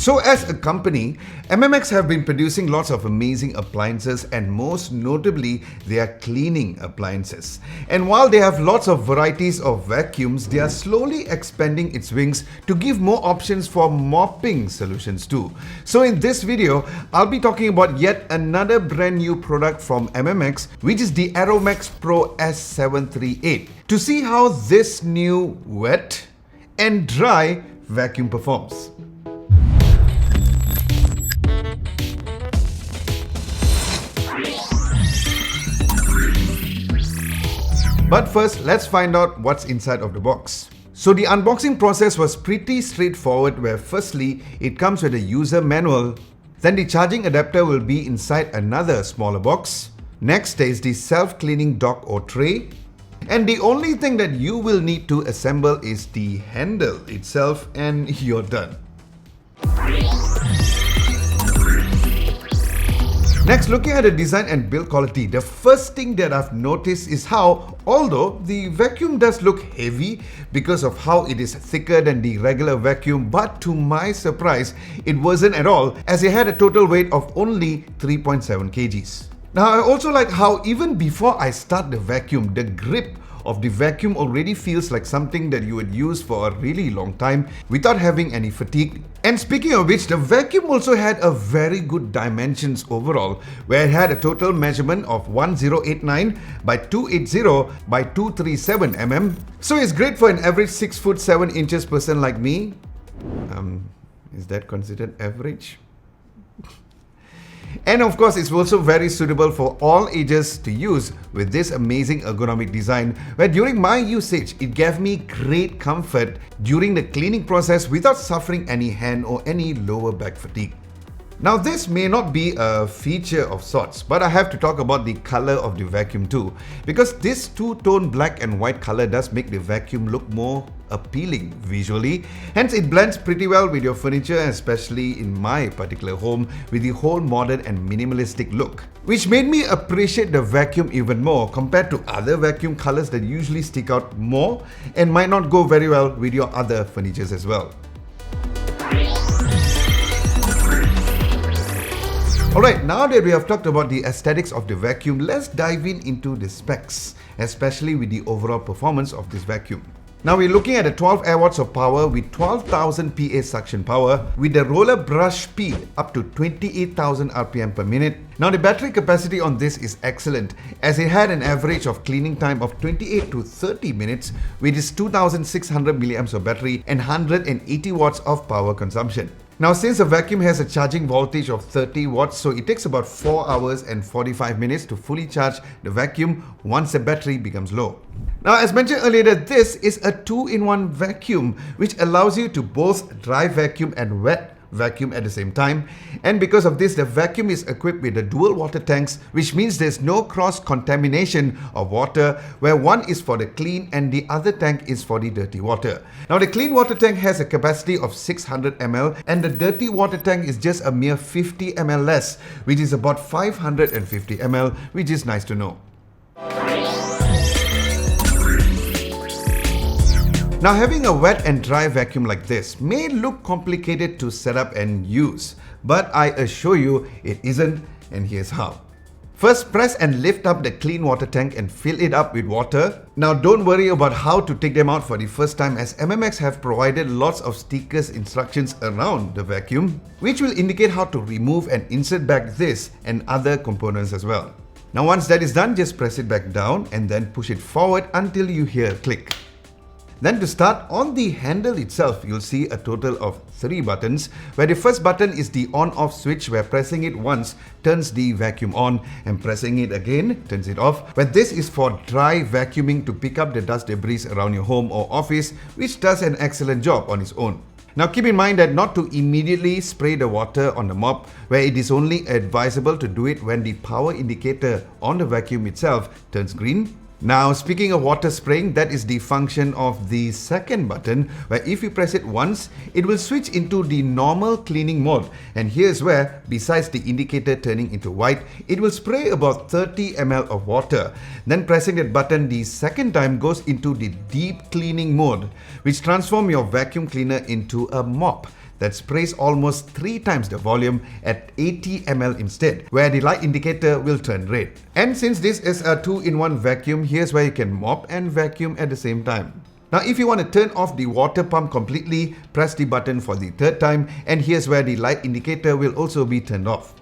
So as a company, MMX have been producing lots of amazing appliances, and most notably, they are cleaning appliances. And while they have lots of varieties of vacuums, they are slowly expanding its wings to give more options for mopping solutions too. So in this video, I'll be talking about yet another brand new product from MMX, which is the Aeromax Pro S738, to see how this new wet and dry vacuum performs. But first, let's find out what's inside of the box. So the unboxing process was pretty straightforward, where firstly, it comes with a user manual. Then the charging adapter will be inside another smaller box. Next is the self-cleaning dock or tray. And the only thing that you will need to assemble is the handle itself, and you're done. Next, looking at the design and build quality, the first thing that I've noticed is how, although the vacuum does look heavy because of how it is thicker than the regular vacuum, but to my surprise, it wasn't at all, as it had a total weight of only 3.7 kgs. Now, I also like how even before I start the vacuum, the grip of the vacuum already feels like something that you would use for a really long time without having any fatigue. And speaking of which, the vacuum also had a very good dimensions overall, where it had a total measurement of 1089 by 280 by 237 mm. So it's great for an average 6 foot 7 inches person like me. Is that considered average? And of course, it's also very suitable for all ages to use with this amazing ergonomic design, where during my usage, it gave me great comfort during the cleaning process without suffering any hand or any lower back fatigue. Now, this may not be a feature of sorts, but I have to talk about the color of the vacuum too, because this two-tone black and white color does make the vacuum look more appealing visually. Hence, it blends pretty well with your furniture, especially in my particular home, with the whole modern and minimalistic look, which made me appreciate the vacuum even more compared to other vacuum colors that usually stick out more and might not go very well with your other furnitures as well. Alright, now that we have talked about the aesthetics of the vacuum, let's dive into the specs, especially with the overall performance of this vacuum. Now we're looking at a 12 air watts of power with 12,000 PA suction power with the roller brush speed up to 28,000 RPM per minute. Now the battery capacity on this is excellent, as it had an average of cleaning time of 28 to 30 minutes with its 2,600 milliamps of battery and 180 watts of power consumption. Now, since the vacuum has a charging voltage of 30 watts, so it takes about 4 hours and 45 minutes to fully charge the vacuum once the battery becomes low. Now, as mentioned earlier, this is a 2-in-1 vacuum, which allows you to both dry vacuum and wet vacuum at the same time. And because of this, the vacuum is equipped with the dual water tanks, which means there's no cross-contamination of water, where one is for the clean and the other tank is for the dirty water. Now, the clean water tank has a capacity of 600 ml and the dirty water tank is just a mere 50 ml less, which is about 550 ml, which is nice to know. Now, having a wet and dry vacuum like this may look complicated to set up and use, but I assure you it isn't, and here's how. First, press and lift up the clean water tank and fill it up with water. Now, don't worry about how to take them out for the first time, as MMX have provided lots of stickers instructions around the vacuum, which will indicate how to remove and insert back this and other components as well. Now, once that is done, just press it back down and then push it forward until you hear a click. Then to start, on the handle itself, you'll see a total of 3 buttons, where the first button is the on-off switch, where pressing it once turns the vacuum on and pressing it again turns it off, where this is for dry vacuuming to pick up the dust debris around your home or office, which does an excellent job on its own. Now keep in mind that not to immediately spray the water on the mop, where it is only advisable to do it when the power indicator on the vacuum itself turns green. Now, speaking of water spraying, that is the function of the second button, where if you press it once, it will switch into the normal cleaning mode. And here's where, besides the indicator turning into white, it will spray about 30 ml of water. Then pressing that button the second time goes into the deep cleaning mode, which transforms your vacuum cleaner into a mop. that sprays almost 3 times the volume at 80 ml instead, where the light indicator will turn red. And since this is a 2-in-1 vacuum, here's where you can mop and vacuum at the same time. Now if you want to turn off the water pump completely, press the button for the 3rd time, and here's where the light indicator will also be turned off.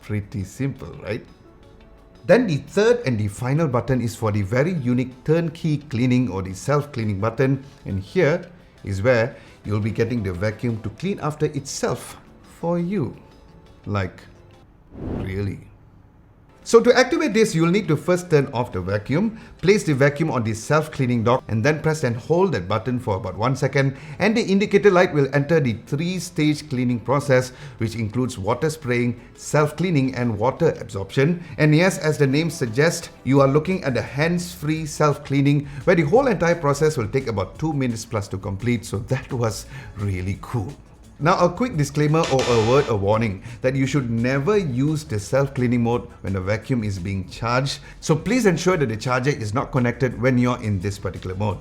Pretty simple, right? Then the 3rd and the final button is for the very unique turnkey cleaning or the self-cleaning button, and here is where you'll be getting the vacuum to clean after itself for you. Like, really. So to activate this, you'll need to first turn off the vacuum, place the vacuum on the self-cleaning dock, and then press and hold that button for about 1 second, and the indicator light will enter the 3-stage cleaning process, which includes water spraying, self-cleaning, and water absorption. And yes, as the name suggests, you are looking at the hands-free self-cleaning, where the whole entire process will take about 2 minutes plus to complete, so that was really cool. Now a quick disclaimer or a word of warning that you should never use the self-cleaning mode when the vacuum is being charged, so please ensure that the charger is not connected when you're in this particular mode.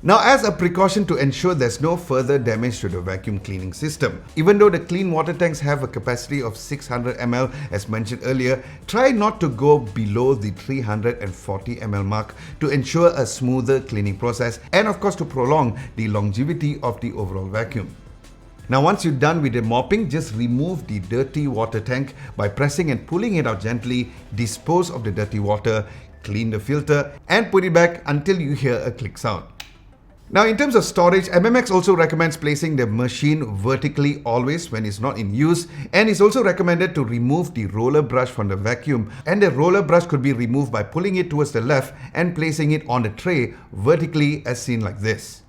Now as a precaution to ensure there's no further damage to the vacuum cleaning system, even though the clean water tanks have a capacity of 600 ml as mentioned earlier, try not to go below the 340 ml mark to ensure a smoother cleaning process and of course to prolong the longevity of the overall vacuum. Now once you're done with the mopping, just remove the dirty water tank by pressing and pulling it out gently, dispose of the dirty water, clean the filter and put it back until you hear a click sound. Now in terms of storage, MMX also recommends placing the machine vertically always when it's not in use, and it's also recommended to remove the roller brush from the vacuum, and the roller brush could be removed by pulling it towards the left and placing it on the tray vertically as seen like this.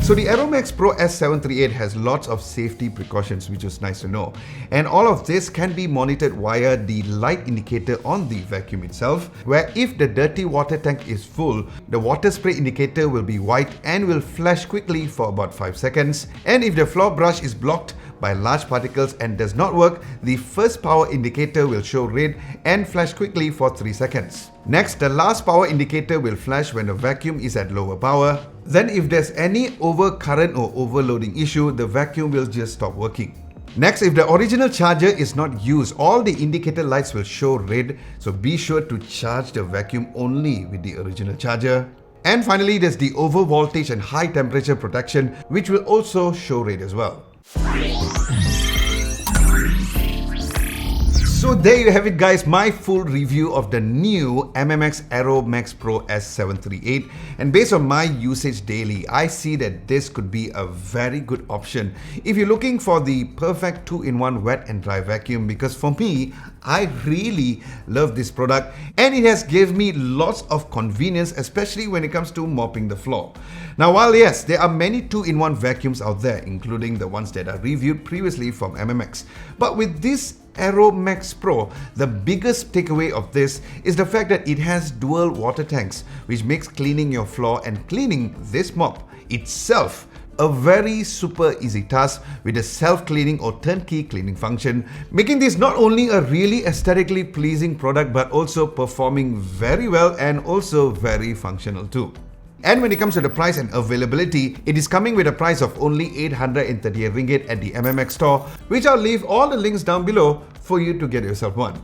So the Aeromax Pro S738 has lots of safety precautions, which is nice to know. And all of this can be monitored via the light indicator on the vacuum itself, where if the dirty water tank is full, the water spray indicator will be white and will flash quickly for about 5 seconds. And if the floor brush is blocked by large particles and does not work, the first power indicator will show red and flash quickly for 3 seconds. Next, the last power indicator will flash when the vacuum is at lower power. Then if there's any overcurrent or overloading issue, the vacuum will just stop working. Next, if the original charger is not used, all the indicator lights will show red, so be sure to charge the vacuum only with the original charger. And finally, there's the over voltage and high temperature protection, which will also show red as well. So there you have it guys, my full review of the new MMX Aeromax Pro S738, and based on my usage daily, I see that this could be a very good option if you're looking for the perfect 2-in-1 wet and dry vacuum, because for me, I really love this product and it has given me lots of convenience, especially when it comes to mopping the floor. Now while yes, there are many 2-in-1 vacuums out there, including the ones that I reviewed previously from MMX, but with this Aeromax Pro, the biggest takeaway of this is the fact that it has dual water tanks, which makes cleaning your floor and cleaning this mop itself a very super easy task with a self-cleaning or turnkey cleaning function, making this not only a really aesthetically pleasing product but also performing very well and also very functional too. And when it comes to the price and availability, it is coming with a price of only 838 ringgit at the MMX store, which I'll leave all the links down below for you to get yourself one.